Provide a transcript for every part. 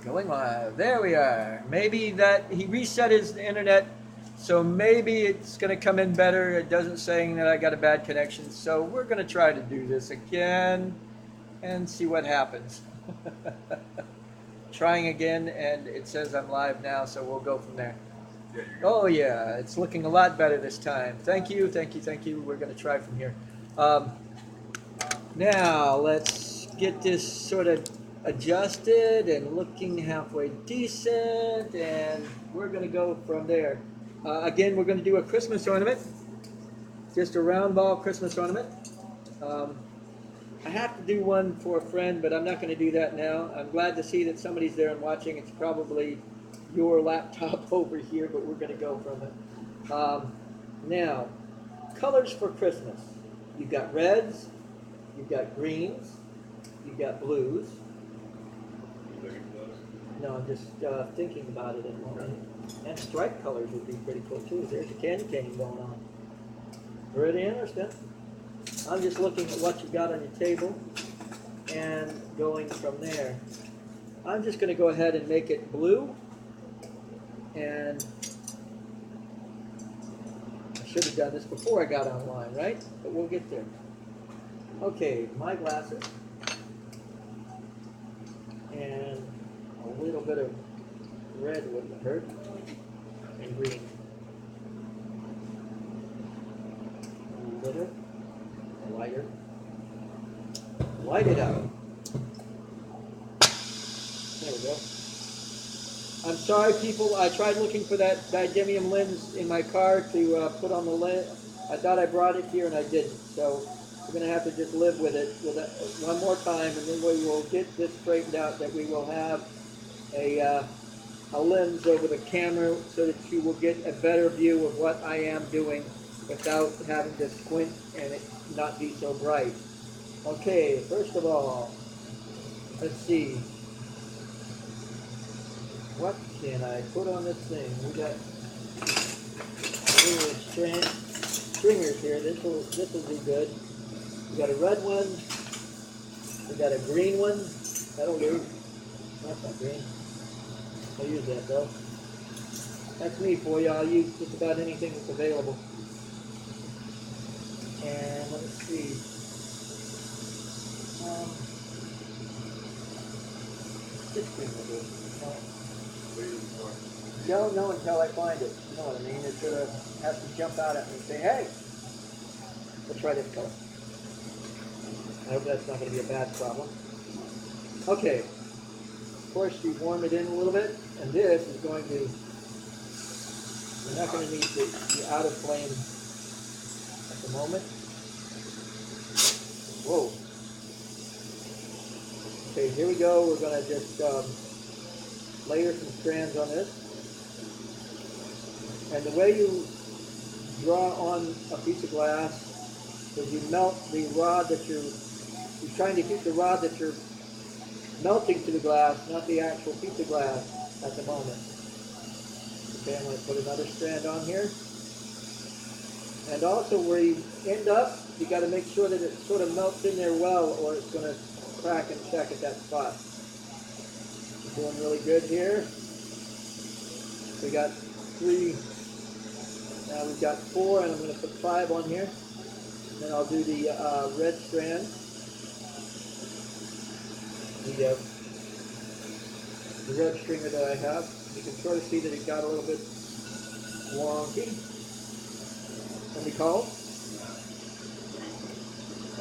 Going live. There we are. Maybe that he reset his internet, so maybe it's going to come in better. It doesn't saying that I got a bad connection. So we're going to try to do this again and see what happens. Trying again, and it says I'm live now, so we'll go from there. Yeah, you're good. Oh yeah, it's looking a lot better this time. Thank you, thank you, thank you. We're going to try from here. Um, Now let's get this sort of adjusted and looking halfway decent, and we're going to go from there. Again, we're going to do a Christmas ornament, just a round ball Christmas ornament. Um, I have to do one for a friend, but I'm not going to do that now. I'm glad to see that somebody's there and watching. It's probably your laptop over here, but we're going to go from it. Now, colors for Christmas. You've got reds, you've got greens, you've got blues. Looking for those? No, I'm just thinking about it at the moment. And stripe colors would be pretty cool too. There's a candy cane going on. Pretty interesting. I'm just looking at what you've got on your table and going from there. I'm just going to go ahead and make it blue. And I should have done this before I got online, right? But we'll get there. Okay, my glasses. And a little bit of red wouldn't hurt. And green. A little lighter. Light it up. There we go. I'm sorry, people. I tried looking for that didymium lens in my car to put on the lens. I thought I brought it here and I didn't. So we're going to have to just live with it one more time, and then we will get this straightened out that we will have a lens over the camera so that you will get a better view of what I am doing without having to squint and it not be so bright. Okay, first of all, let's see. What can I put on this thing? We got little stringers here. This will do good. We got a red one. We got a green one. That'll do. That's not green. I'll use that though. That's me for you. I'll use just about anything that's available. And let's see. This green will do. What are you looking for? Don't know until I find it. You know what I mean? It's gonna have to jump out at me and say, hey, let's try this color. I hope that's not going to be a bad problem. Okay. Of course, you warm it in a little bit, and this is going to, you're not going to need to be out of flame at the moment. Whoa. Okay, here we go. We're going to just layer some strands on this. And the way you draw on a piece of glass is you melt the rod that you're trying to keep the rod that you're melting to the glass, not the actual piece of glass at the moment. Okay, I'm going to put another strand on here. And also where you end up, you got to make sure that it sort of melts in there well, or it's going to crack and check at that spot. We're doing really good here. We got 3. Now we've got 4, and I'm going to put 5 on here. Then I'll do the red strand. The red stringer that I have. You can sort of see that it got a little bit wonky. Let me call.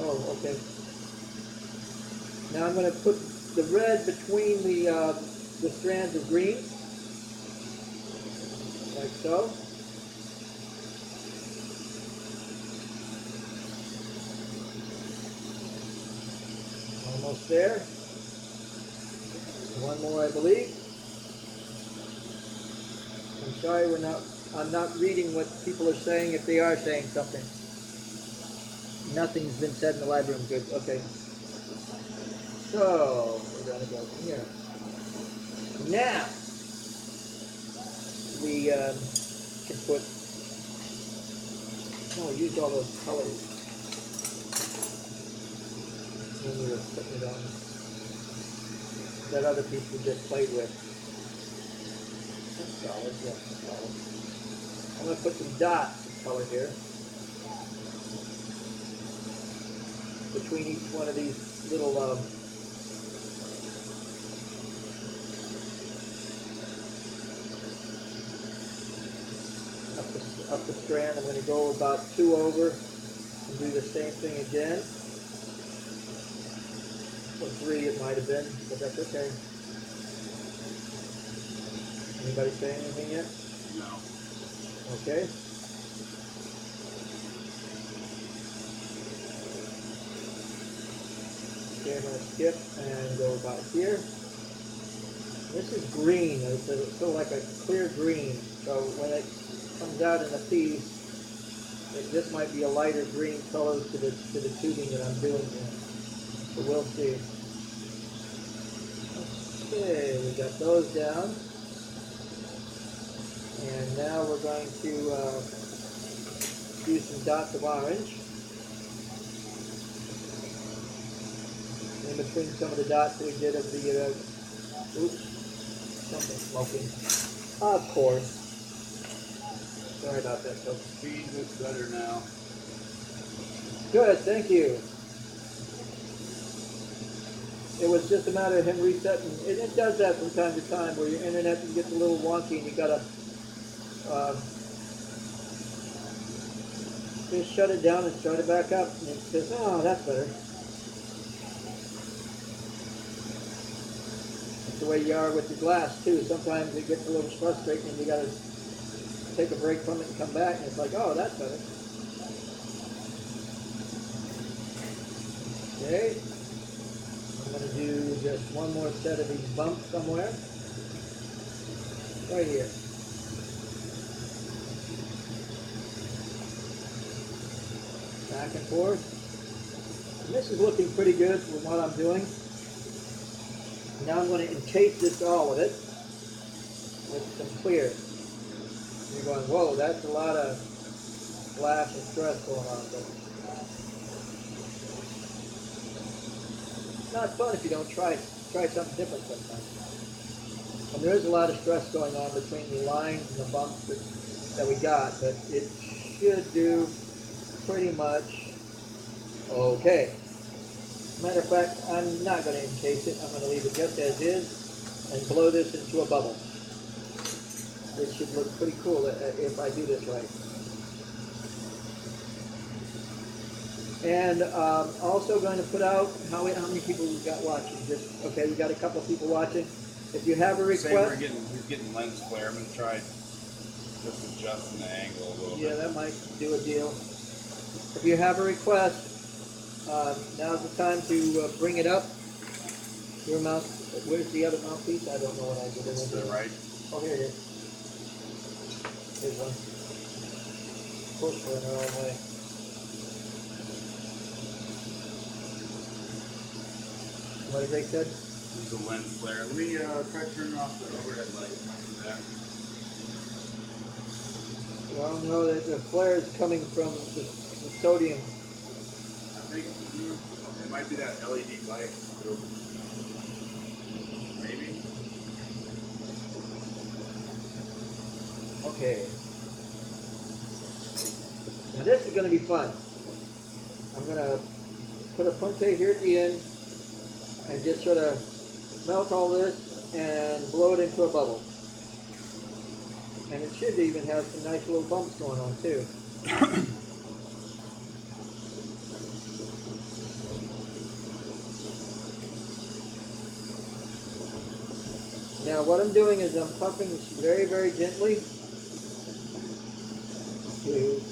Oh, okay. Now I'm going to put the red between the strands of green, like so. Almost there. One more, I believe. I'm sorry, I'm not reading what people are saying if they are saying something. Nothing's been said in the live room. Good. Okay. So we're gonna go from here. Now we can put. Oh, use all those colors. When we were putting it on. that other piece we just played with. That's solid, yeah, that's solid. I'm going to put some dots of color here between each one of these little up the strand. I'm going to go about 2 over and do the same thing again. Or 3 it might have been, but that's okay. Anybody say anything yet? No. Okay. Okay, I'm going to skip and go about here. This is green. It's sort of like a clear green. So when it comes out in a piece, this might be a lighter green color to the tubing that I'm doing here. So we'll see. Okay, we got those down. And now we're going to do some dots of orange in between some of the dots that we did of the, oops, something smoking. Of course. Sorry about that, folks. Speed looks better now. Good, thank you. It was just a matter of him resetting. It does that from time to time where your internet gets a little wonky and you gotta just shut it down and start it back up. And it says, oh, that's better. That's the way you are with your glass too. Sometimes it gets a little frustrating and you gotta take a break from it and come back and it's like, oh, that's better. Okay. I'm going to do just one more set of these bumps somewhere. Right here. Back and forth. And this is looking pretty good for what I'm doing. Now I'm going to encase this all with it with some clear. You're going, whoa, that's a lot of flash and stress going on. But it's not fun if you don't try something different sometimes. And there is a lot of stress going on between the lines and the bumps that we got, but it should do pretty much okay. Matter of fact, I'm not going to encase it. I'm going to leave it just as is and blow this into a bubble. This should look pretty cool if I do this right. And also going to put out how many people we got watching. Just okay, we got a couple of people watching. If you have a request, We're getting lens flare. I'm gonna try just adjusting the angle a little bit. Yeah, that might do a deal. If you have a request, now's the time to bring it up. Your mouth. Where's the other mouthpiece? I don't know what I did. To the right. Oh, here it is. Here's one. Push for the wrong way. What did they said? There's a lens flare. Let me try turning off the overhead light. Well, no, the flare is coming from the sodium. I think it might be that LED light. Maybe. Okay. Now this is going to be fun. I'm going to put a punte here at the end and just sort of melt all this and blow it into a bubble. And it should even have some nice little bumps going on too. Now what I'm doing is I'm pumping very, very gently to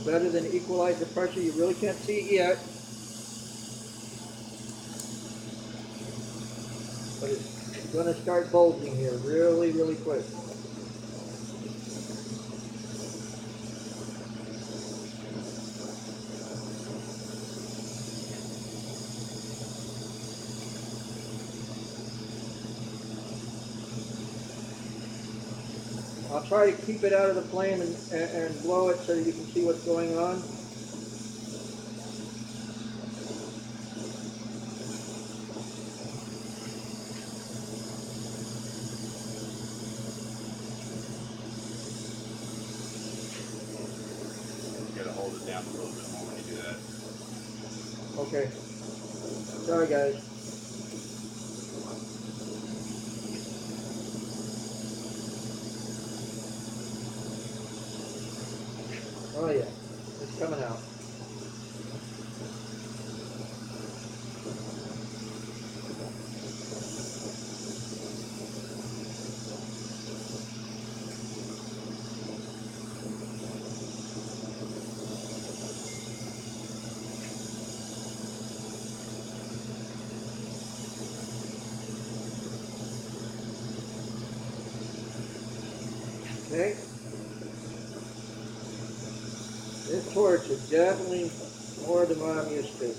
better than equalize the pressure. You really can't see it yet. But it's going to start bulging here really, really quick. I'll try to keep it out of the flame and blow it so that you can see what's going on. down a little bit more when you do that. Okay. Sorry, guys. Oh yeah, it's coming out. Okay. This torch is definitely more than what I'm used to.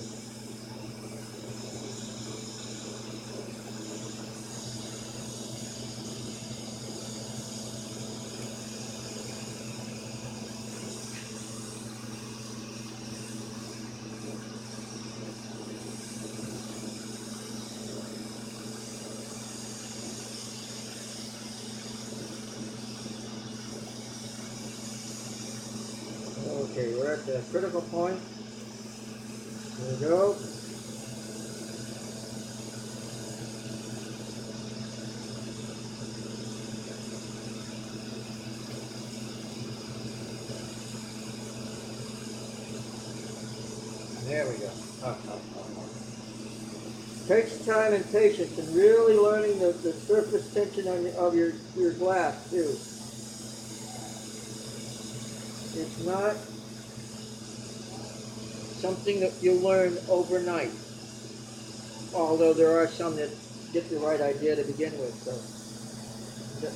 Okay, we're at the critical point. There we go. There we go. Takes time and patience and really learning the surface tension of your glass too. It's not something that you'll learn overnight, although there are some that get the right idea to begin with, so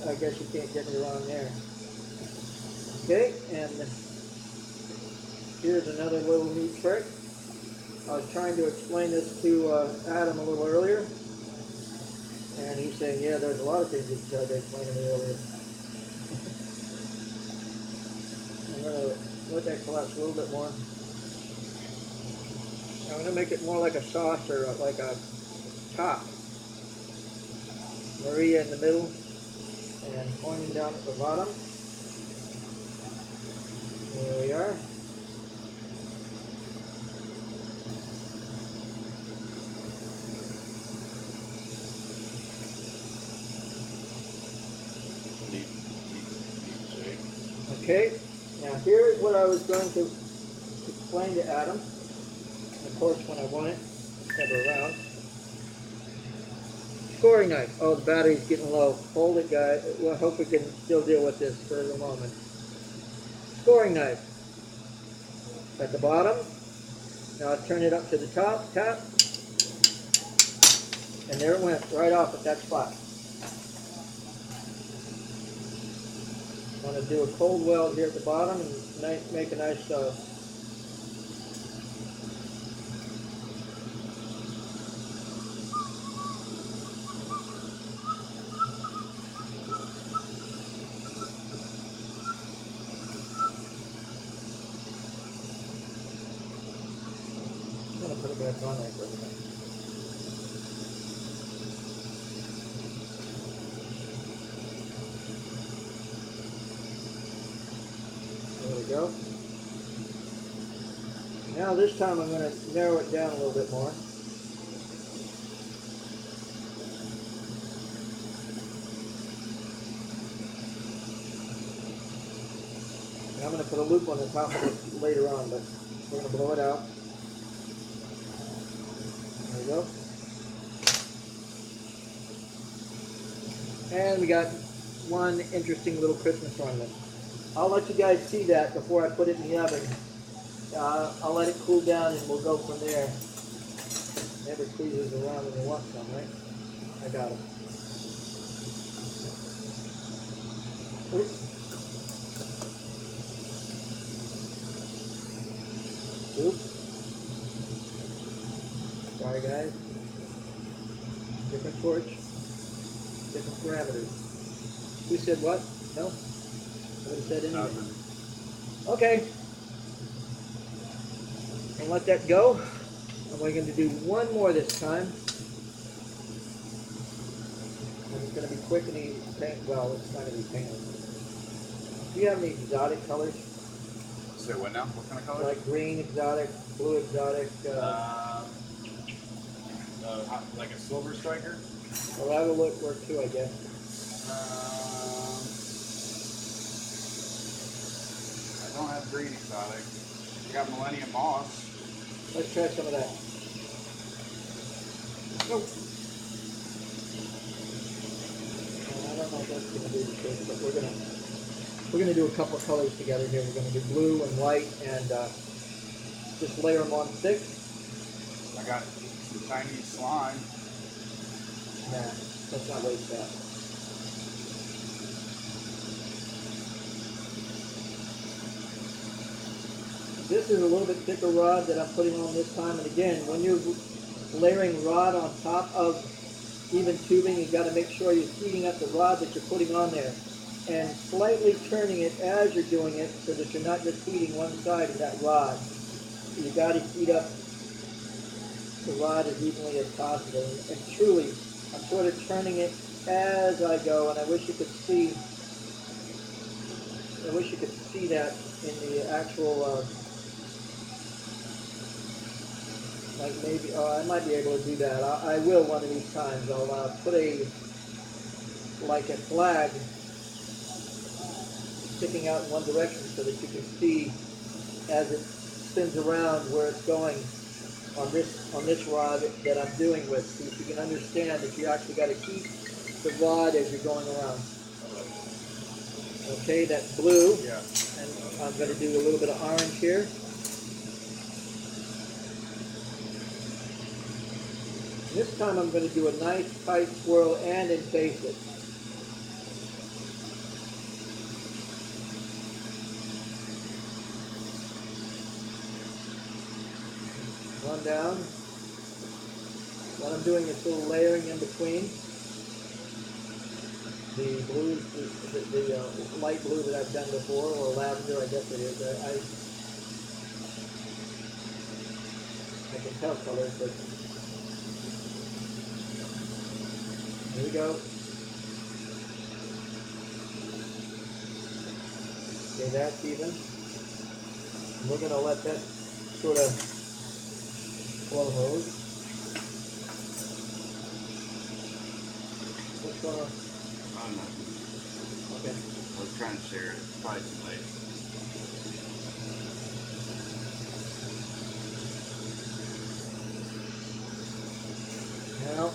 I guess you can't get me wrong there. Okay, and here's another little neat trick. I was trying to explain this to Adam a little earlier, and he's saying, yeah, there's a lot of things you tried to explain to me earlier. I'm going to let that collapse a little bit more. I'm going to make it more like a sauce or like a top. Maria in the middle and pointing down at the bottom. There we are. Okay, now here's what I was going to explain to Adam. Of course, when I want it, never around. Scoring knife. Oh, the battery's getting low. Hold it, guys. Well, I hope we can still deal with this for the moment. Scoring knife. At the bottom. Now I turn it up to the top. Tap. And there it went, right off at that spot. I'm going to do a cold weld here at the bottom and make a nice I'm going to put it back on there for a minute. There we go. Now this time I'm going to narrow it down a little bit more. And I'm going to put a loop on the top of it later on, but we're going to blow it out. There we go. And we got one interesting little Christmas ornament. I'll let you guys see that before I put it in the oven. I'll let it cool down and we'll go from there. Never squeezes around when you want some, right? I got it. Oops. Oops. Sorry guys. Different torch. Different parameters. Who said what? No? I would have said anything. Okay. I'll let that go. And we're going to do one more this time. And it's going to be quick and easy. Well, it's not going to be painless. Do you have any exotic colors? Say what now? What kind of color? Like green exotic, blue exotic. Like a silver striker. Well, that will work too, I guess. I don't have green exotic. I got Millennium Moss. Let's try some of that. Nope. I don't know if that's going to do the trick, but we're gonna do a couple of colors together here. We're gonna do blue and white, and just layer them on thick. I got some Chinese slime. Nah, let's not waste that. This is a little bit thicker rod that I'm putting on this time, and again, when you're layering rod on top of even tubing, you've got to make sure you're heating up the rod that you're putting on there, and slightly turning it as you're doing it so that you're not just heating one side of that rod. You got to heat up the rod as evenly as possible. And truly, I'm sort of turning it as I go, and I wish you could see that in the actual, like maybe, I might be able to do that. I will one of these times. I'll put like a flag sticking out in one direction so that you can see as it spins around where it's going on this rod that I'm doing with, so that you can understand that you actually got to heat the rod as you're going around. Okay, that's blue. Yeah. And I'm going to do a little bit of orange here. This time I'm going to do a nice tight swirl and encase it. One down. What I'm doing is still layering in between the blues, the light blue that I've done before, or lavender, I guess it is. I can tell colors, but here we go. Okay, that's even. And we're going to let that sort of flow hose. What's going on? Oh, nothing. Okay. I was trying to share it. It's probably too late. Now,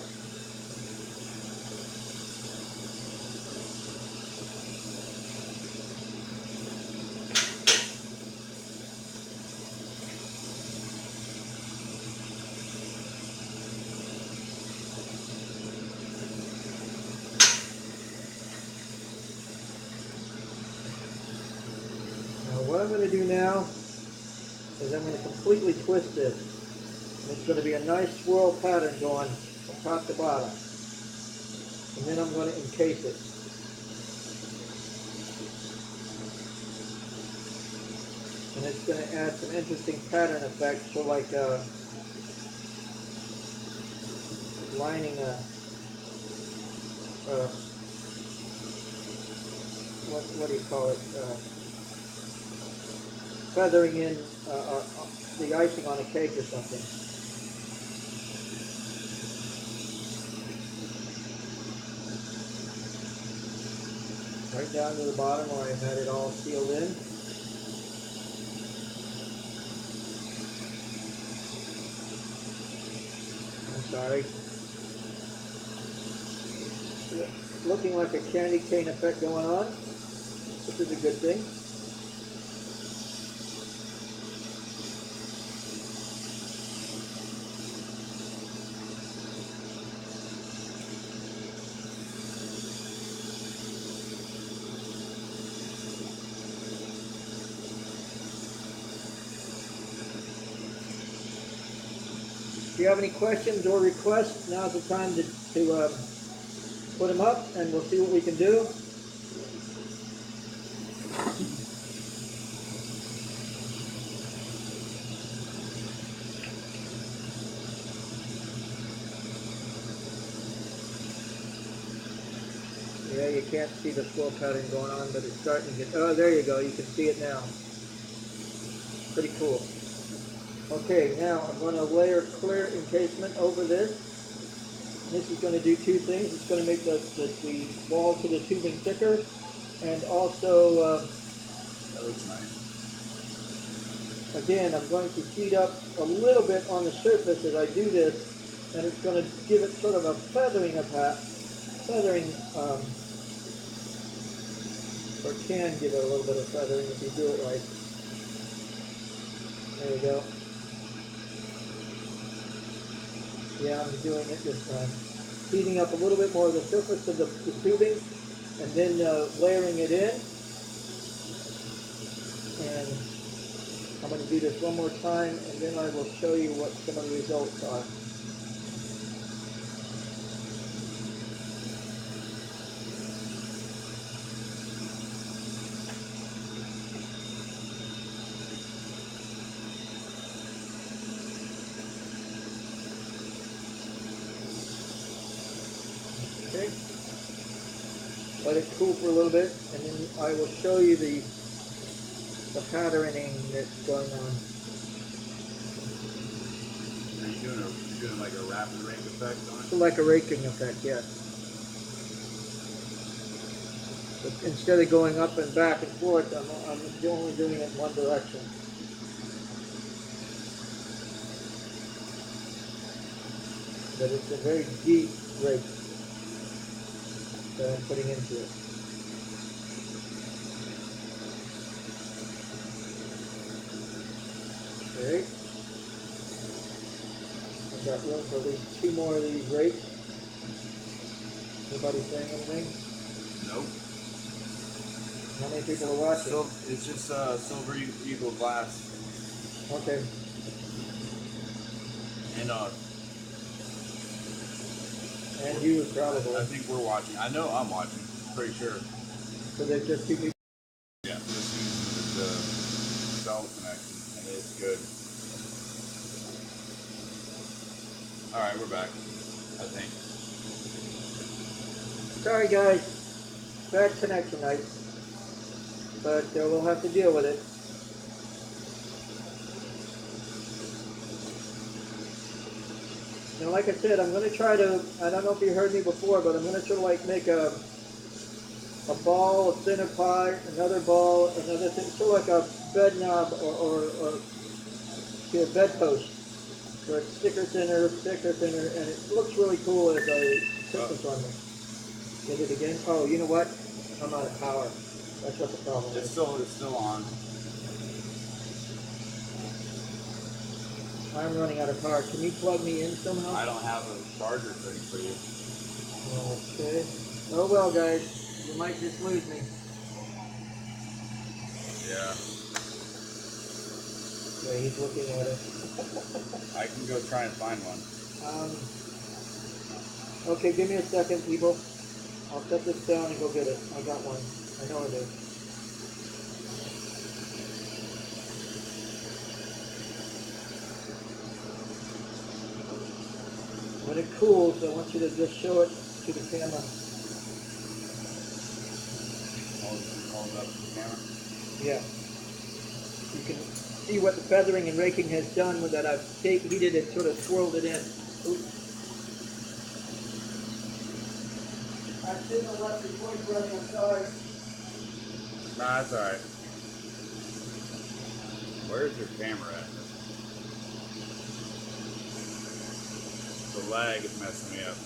what I'm going to do now is I'm going to completely twist this. And it's going to be a nice swirl pattern going from top to bottom. And then I'm going to encase it. And it's going to add some interesting pattern effects, so like lining what do you call it? Feathering in the icing on a cake or something. Right down to the bottom where I had it all sealed in. I'm sorry. Looking like a candy cane effect going on, which is a good thing. If you have any questions or requests, now's the time to put them up, and we'll see what we can do. Yeah, you can't see the swirl pattern going on, but it's starting to get, oh, there you go, you can see it now. Pretty cool. Okay, now I'm going to layer clear encasement over this. This is going to do two things. It's going to make the walls to the tubing thicker, and also, That looks nice. again, I'm going to heat up a little bit on the surface as I do this, and it's going to give it sort of a feathering or can give it a little bit of feathering if you do it right. There we go. Yeah, I'm doing it this time. Heating up a little bit more of the surface of the tubing, and then layering it in. And I'm going to do this one more time, and then I will show you what some of the results are. Okay. Let it cool for a little bit, and then I will show you the patterning that's going on. Are you doing like a rapid rake effect on it? So like a raking effect, yes. But instead of going up and back and forth, I'm only doing it in one direction. But it's a very deep rake that I'm putting into it. Okay. I've got room for at least two more of these rakes. Anybody saying anything? Nope. How many people are watching? It's just Silver Eagle glass. Okay. And you probably. I think we're watching. I know I'm watching. Pretty sure. So there's just two people. Yeah. Just using the cell connection, and it's good. All right, we're back. I think. Sorry guys, bad connection night, but we'll have to deal with it. Now, like I said, I'm going to try to, I don't know if you heard me before, but I'm going to sort of like make a ball, a center part, another ball, another thing, sort of like a bed knob or a bed post. So it's thicker, thinner, and it looks really cool as I put this on there. Get it again? Oh, you know what? I'm out of power. That's what the problem is. It's still on. I'm running out of power. Can you plug me in somehow? I don't have a charger thing for you. Okay. Oh well, guys. You might just lose me. Yeah. Yeah, he's looking at it. I can go try and find one. Okay, give me a second, people. I'll set this down and go get it. I got one. I know I do. When it cools, I want you to just show it to the camera. Hold it up to the camera. Yeah. You can see what the feathering and raking has done with that. I've heated it, sort of swirled it in. Oops. I shouldn't have left the voice running, I'm sorry. Nah, that's alright. Where's your camera at? The lag is messing me up.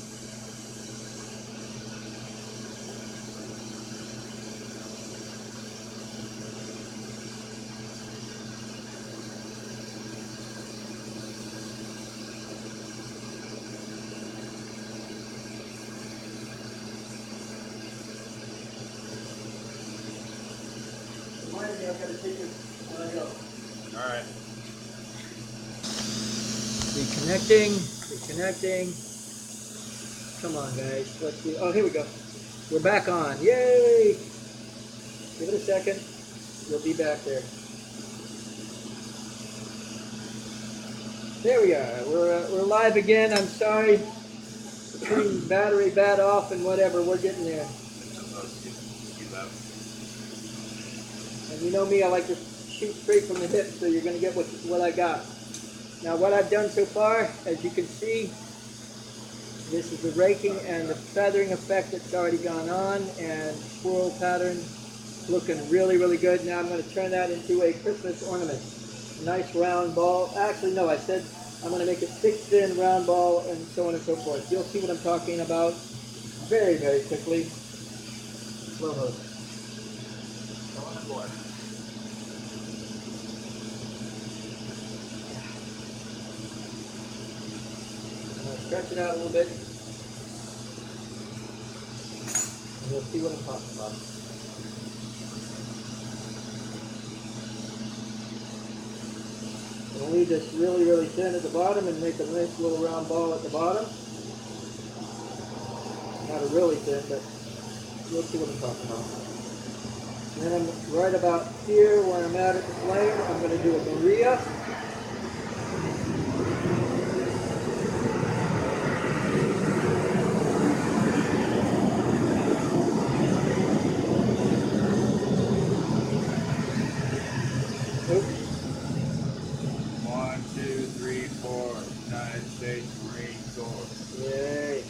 Remind me, I've got to take it when I go. Alright. Reconnecting. Come on, guys. Let's see. Oh, here we go. We're back on. Yay! Give it a second. You'll be back there. There we are. We're live again. I'm sorry. Between battery bad off and whatever, we're getting there. And you know me, I like to shoot straight from the hip, so you're going to get what I got. Now what I've done so far, as you can see, this is the raking and the feathering effect that's already gone on, and swirl pattern looking really, really good. Now I'm going to turn that into a Christmas ornament. Nice round ball. Actually, no, I said I'm going to make it thick, thin, round ball, and so on and so forth. You'll see what I'm talking about very, very quickly. Slow motion. Come on board. I'm going to stretch it out a little bit, and you'll see what I'm talking about. We'll leave this really, really thin at the bottom and make a nice little round ball at the bottom. Not a really thin, but you'll see what I'm talking about. And then right about here where I'm at the flame, I'm going to do a Maria. Yay.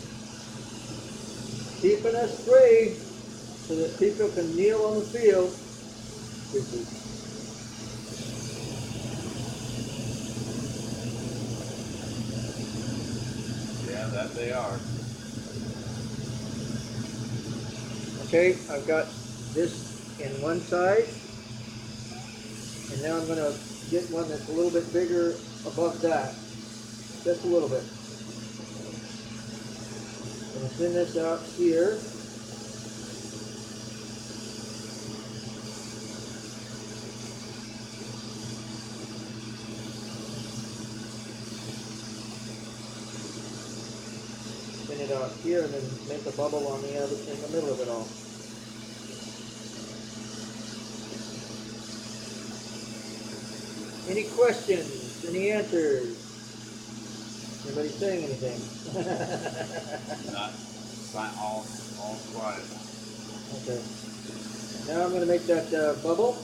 Keeping us free so that people can kneel on the field. Yeah, that they are. Okay, I've got this in one side, and now I'm going to get one that's a little bit bigger above that, just a little bit. I'm going to thin this out here. Thin it out here and then make a bubble on the other in the middle of it all. Any questions? Any answers? Anybody saying anything? Not all quiet. Okay. Now I'm going to make that bubble.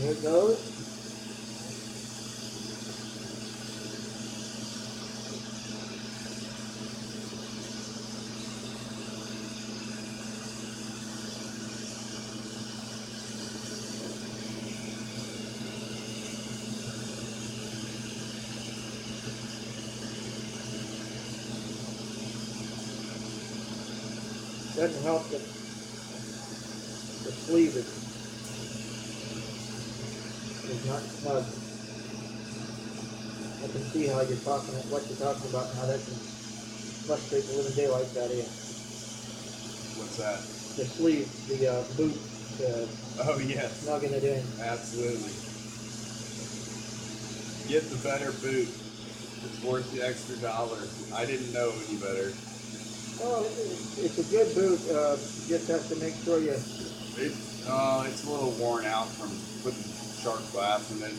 Here it goes. Doesn't help that the sleeve is not snug. I can see how you're talking, what you're talking about, and how that can frustrate the living daylights out of you. What's that? The sleeve, the boot, Oh yes. snugging it in. Absolutely. Get the better boot. It's worth the extra $1. I didn't know any better. Oh, it's a good boot. Just have to make sure you. It's a little worn out from putting sharp glass in it,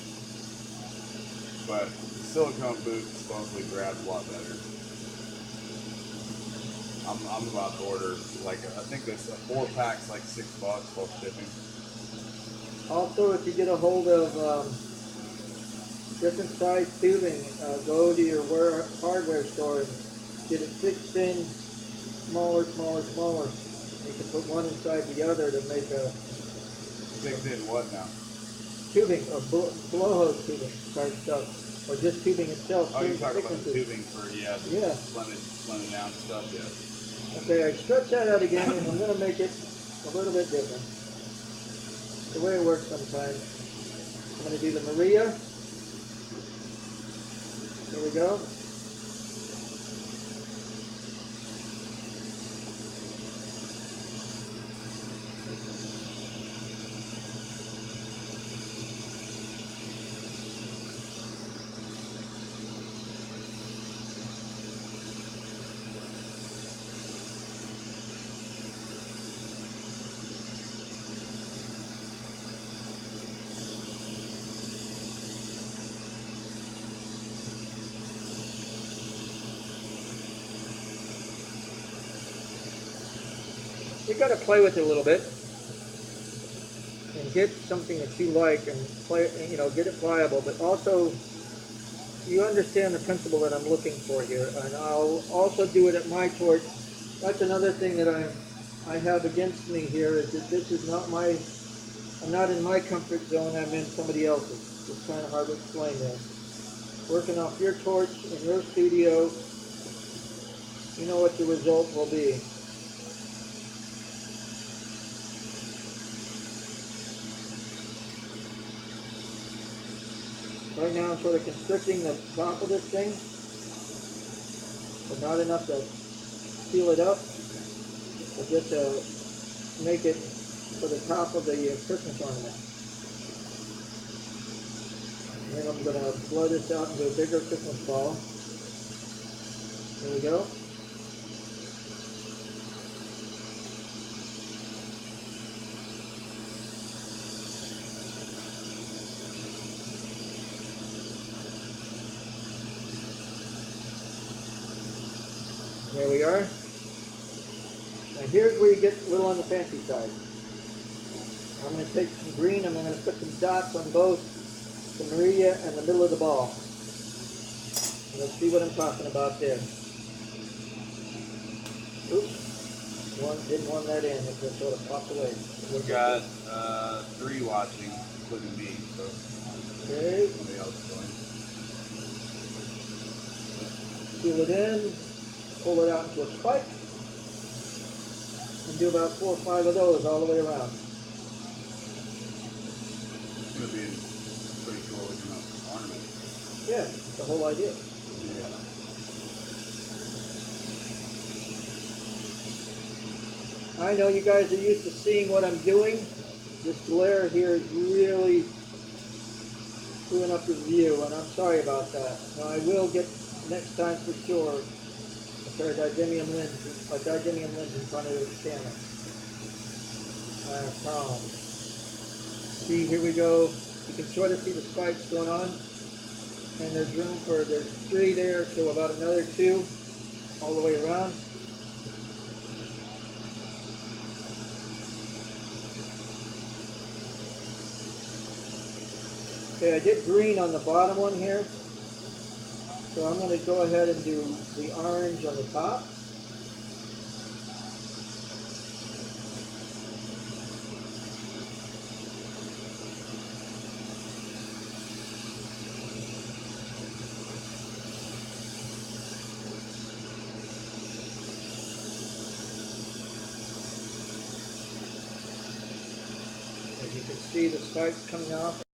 but the silicone boot supposedly grabs a lot better. I'm about to order I think this a 4-pack's like $6 plus shipping. Also, if you get a hold of different size tubing, go to your hardware store and get it thick, thin, smaller. You can put one inside the other to make a Thick thin what now? tubing or blowhose tubing type stuff, or just tubing itself. Oh, you're talking about the thicknesses. tubing for slim it down stuff, yeah. Okay, I stretch that out again, and I'm going to make it a little bit different. The way it works sometimes. I'm going to do the Maria. Here we go. You got to play with it a little bit. get something that you like and play, you know, get it pliable, but also you understand the principle that I'm looking for here, and I'll also do it at my torch. That's another thing that I have against me here is that this is not my, I'm not in my comfort zone, I'm in somebody else's. It's kind of hard to explain that. Working off your torch in your studio, you know what the result will be. Right now I'm sort of constricting the top of this thing, but not enough to seal it up, but just to make it for the top of the Christmas ornament. And then I'm going to blow this out into a bigger Christmas ball. There we go. There we are. Now here's where you get a little on the fancy side. I'm going to take some green, I'm going to put some dots on both the Maria and the middle of the ball. And let's see what I'm talking about there. Oops. Didn't want that in, it just sort of popped away. We've got 3 watching, including me, so okay. somebody else joined. Seal it in, pull it out into a spike, and do about 4 or 5 of those all the way around. It's going to be pretty cool looking ornament. Yeah, that's the whole idea. Yeah. I know you guys are used to seeing what I'm doing. This glare here is really screwing up your view, and I'm sorry about that. Now I will get next time for sure a pair of didymium lens in front of the camera. I promise. See, here we go. You can sort of see the spikes going on, and there's 3 there, so about another 2 all the way around. Okay, I did green on the bottom one here, so I'm going to go ahead and do the orange on the top. As you can see, the spikes coming off.